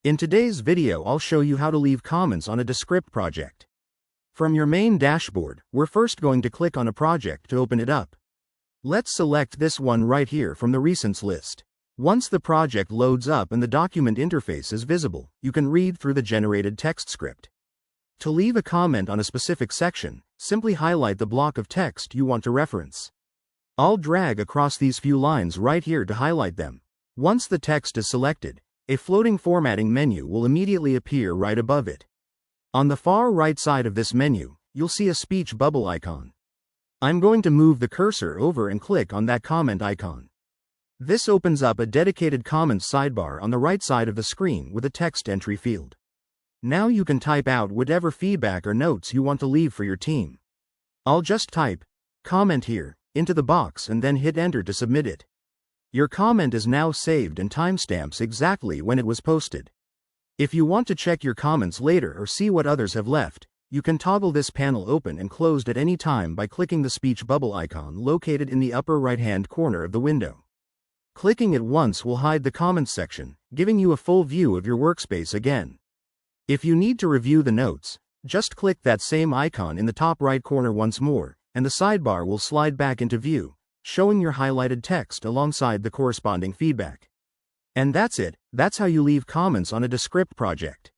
In today's video, I'll show you how to leave comments on a Descript project. From your main dashboard, we're first going to click on a project to open it up. Let's select this one right here from the recents list. Once the project loads up and the document interface is visible, you can read through the generated text script. To leave a comment on a specific section, simply highlight the block of text you want to reference. I'll drag across these few lines right here to highlight them. Once the text is selected, a floating formatting menu will immediately appear right above it. On the far right side of this menu, you'll see a speech bubble icon. I'm going to move the cursor over and click on that comment icon. This opens up a dedicated comments sidebar on the right side of the screen with a text entry field. Now you can type out whatever feedback or notes you want to leave for your team. I'll just type comment here into the box and then hit enter to submit it. Your comment is now saved and timestamps exactly when it was posted. If you want to check your comments later or see what others have left, you can toggle this panel open and closed at any time by clicking the speech bubble icon located in the upper right-hand corner of the window. Clicking it once will hide the comments section, giving you a full view of your workspace again. If you need to review the notes, just click that same icon in the top right corner once more, and the sidebar will slide back into view, showing your highlighted text alongside the corresponding feedback. And that's it. That's how you leave comments on a Descript project.